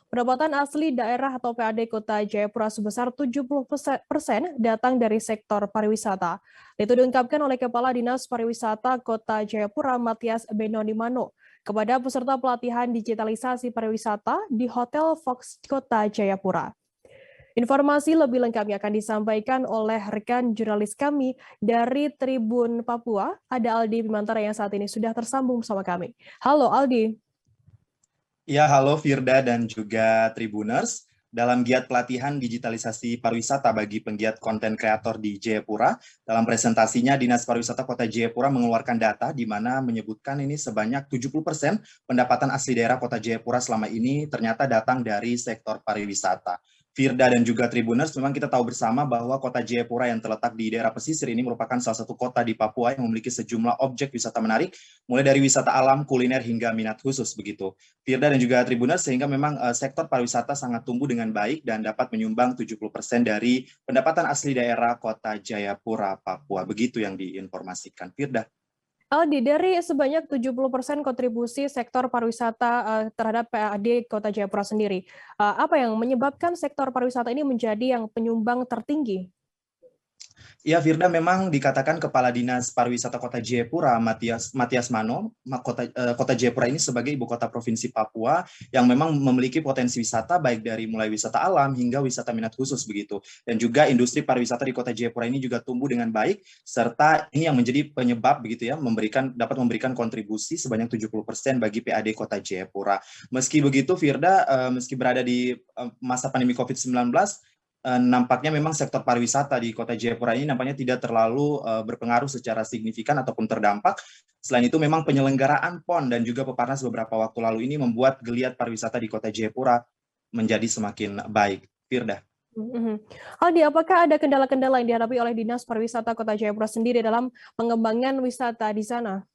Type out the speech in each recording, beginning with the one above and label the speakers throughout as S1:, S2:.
S1: Pendapatan asli daerah atau PAD Kota Jayapura sebesar 70% datang dari sektor pariwisata. Itu diungkapkan oleh Kepala Dinas Pariwisata Kota Jayapura, Matias Benonimano, kepada peserta pelatihan digitalisasi pariwisata di Hotel Fox Kota Jayapura. Informasi lebih lengkapnya akan disampaikan oleh rekan jurnalis kami dari Tribun Papua, ada Aldi Bimantara yang saat ini sudah tersambung bersama kami. Halo Aldi.
S2: Ya, halo Firda dan juga Tribuners. Dalam giat pelatihan digitalisasi pariwisata bagi penggiat konten kreator di Jayapura, dalam presentasinya Dinas Pariwisata Kota Jayapura mengeluarkan data di mana menyebutkan ini sebanyak 70% pendapatan asli daerah Kota Jayapura selama ini ternyata datang dari sektor pariwisata. Firda dan juga Tribuners, memang kita tahu bersama bahwa Kota Jayapura yang terletak di daerah pesisir ini merupakan salah satu kota di Papua yang memiliki sejumlah objek wisata menarik, mulai dari wisata alam, kuliner, hingga minat khusus begitu. Firda dan juga Tribuners, sehingga memang sektor pariwisata sangat tumbuh dengan baik dan dapat menyumbang 70% dari pendapatan asli daerah Kota Jayapura, Papua. Begitu yang diinformasikan. Firda.
S1: Aldi, dari sebanyak 70% kontribusi sektor pariwisata terhadap PAD Kota Jayapura sendiri, apa yang menyebabkan sektor pariwisata ini menjadi yang penyumbang tertinggi?
S2: Ya, Firda, memang dikatakan Kepala Dinas Pariwisata Kota Jayapura, Matias Mano, Kota Jayapura ini sebagai ibu kota provinsi Papua yang memang memiliki potensi wisata baik dari mulai wisata alam hingga wisata minat khusus begitu. Dan juga industri pariwisata di Kota Jayapura ini juga tumbuh dengan baik, serta ini yang menjadi penyebab begitu ya, dapat memberikan kontribusi sebanyak 70% bagi PAD Kota Jayapura. Meski begitu, Firda, meski berada di masa pandemi COVID-19, nampaknya memang sektor pariwisata di Kota Jayapura ini nampaknya tidak terlalu berpengaruh secara signifikan ataupun terdampak. Selain itu, memang penyelenggaraan PON dan juga Peparnas beberapa waktu lalu ini membuat geliat pariwisata di Kota Jayapura menjadi semakin baik. Firda.
S1: Aldi, apakah ada kendala-kendala yang dihadapi oleh Dinas Pariwisata Kota Jayapura sendiri dalam pengembangan wisata di sana?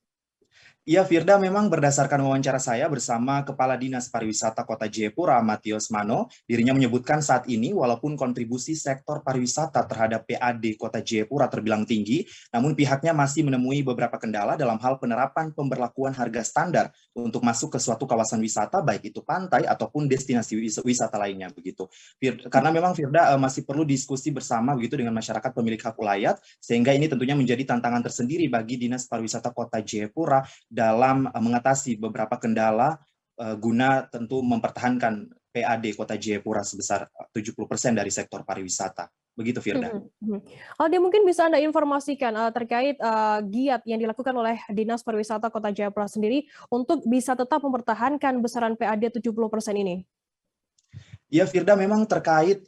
S2: Ya, Firda, memang berdasarkan wawancara saya bersama Kepala Dinas Pariwisata Kota Jayapura, Matias Mano, dirinya menyebutkan saat ini walaupun kontribusi sektor pariwisata terhadap PAD Kota Jayapura terbilang tinggi, namun pihaknya masih menemui beberapa kendala dalam hal penerapan pemberlakuan harga standar untuk masuk ke suatu kawasan wisata, baik itu pantai ataupun destinasi wisata lainnya begitu. Karena memang Firda masih perlu diskusi bersama begitu dengan masyarakat pemilik hak ulayat, sehingga ini tentunya menjadi tantangan tersendiri bagi Dinas Pariwisata Kota Jayapura dalam mengatasi beberapa kendala guna tentu mempertahankan PAD Kota Jayapura sebesar 70% dari sektor pariwisata. Begitu, Firda.
S1: Aldi, mungkin bisa Anda informasikan terkait giat yang dilakukan oleh Dinas Pariwisata Kota Jayapura sendiri untuk bisa tetap mempertahankan besaran PAD 70% ini?
S2: Ya, Firda, memang terkait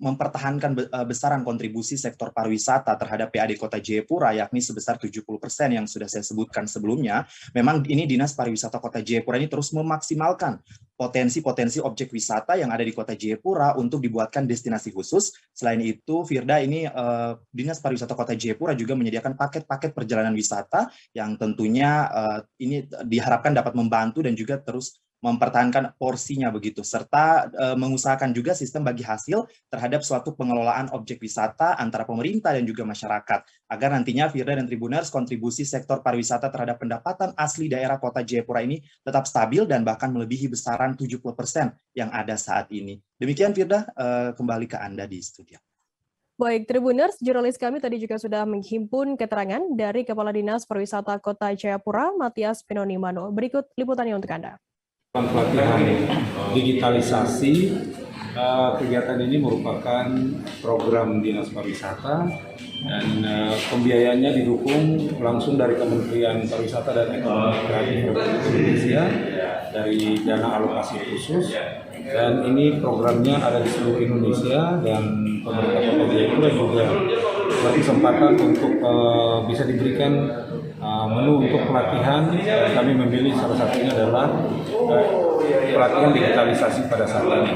S2: mempertahankan besaran kontribusi sektor pariwisata terhadap PAD Kota Jayapura, yakni sebesar 70% yang sudah saya sebutkan sebelumnya, memang ini Dinas Pariwisata Kota Jayapura ini terus memaksimalkan potensi-potensi objek wisata yang ada di Kota Jayapura untuk dibuatkan destinasi khusus. Selain itu, Firda, ini Dinas Pariwisata Kota Jayapura juga menyediakan paket-paket perjalanan wisata yang tentunya ini diharapkan dapat membantu dan juga terus mempertahankan porsinya begitu, serta mengusahakan juga sistem bagi hasil terhadap suatu pengelolaan objek wisata antara pemerintah dan juga masyarakat, agar nantinya Firda dan Tribuners kontribusi sektor pariwisata terhadap pendapatan asli daerah Kota Jayapura ini tetap stabil dan bahkan melebihi besaran 70% yang ada saat ini. Demikian Firda, kembali ke Anda di studio.
S1: Baik, Tribuners, jurnalis kami tadi juga sudah menghimpun keterangan dari Kepala Dinas Pariwisata Kota Jayapura, Matias Benonimano. Berikut liputannya untuk Anda.
S3: Pelatihan digitalisasi, kegiatan ini merupakan program Dinas Pariwisata dan pembiayaannya didukung langsung dari Kementerian Pariwisata dan Ekonomi Kreatif Republik Indonesia dari dana alokasi khusus, dan ini programnya ada di seluruh Indonesia, dan pemerintah Kota Jayapura juga berkesempatan untuk bisa diberikan menu untuk pelatihan. Kami memilih salah satunya adalah pelatihan digitalisasi pada saat ini.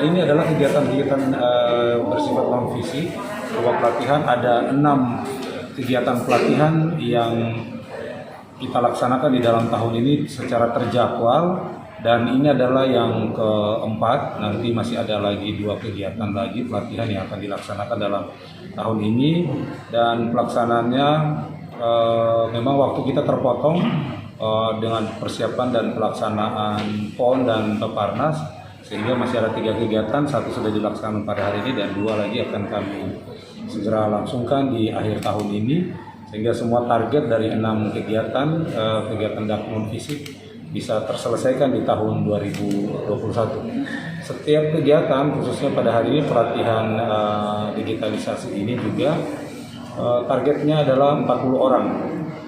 S3: Ini adalah kegiatan-kegiatan bersifat non fisik. Berupa pelatihan ada 6 kegiatan pelatihan yang kita laksanakan di dalam tahun ini secara terjadwal, dan ini adalah yang keempat. Nanti masih ada lagi 2 kegiatan lagi pelatihan yang akan dilaksanakan dalam tahun ini, dan pelaksanaannya memang waktu kita terpotong dengan persiapan dan pelaksanaan PON dan Peparnas, sehingga masih ada 3 kegiatan, 1 sudah dilaksanakan pada hari ini dan 2 lagi akan kami segera langsungkan di akhir tahun ini, sehingga semua target dari 6 kegiatan dak non fisik bisa terselesaikan di tahun 2021. Setiap kegiatan, khususnya pada hari ini pelatihan digitalisasi ini juga targetnya adalah 40 orang.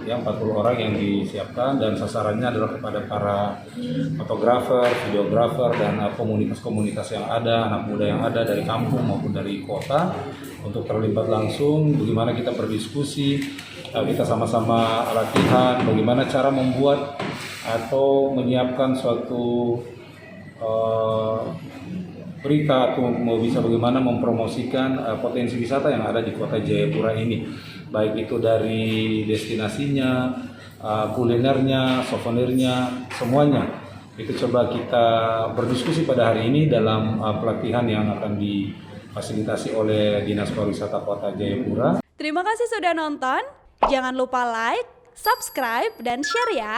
S3: Yang 40 orang yang disiapkan dan sasarannya adalah kepada para fotografer, videografer, dan komunitas-komunitas yang ada, anak muda yang ada dari kampung maupun dari kota untuk terlibat langsung, bagaimana kita berdiskusi, kita sama-sama latihan, bagaimana cara membuat atau menyiapkan suatu berita atau mau bisa bagaimana mempromosikan potensi wisata yang ada di kota Jayapura ini, baik itu dari destinasinya, kulinernya, souvenirnya, semuanya. Itu coba kita berdiskusi pada hari ini dalam pelatihan yang akan difasilitasi oleh Dinas Pariwisata Kota Jayapura.
S4: Terima kasih sudah nonton. Jangan lupa like, subscribe, dan share ya.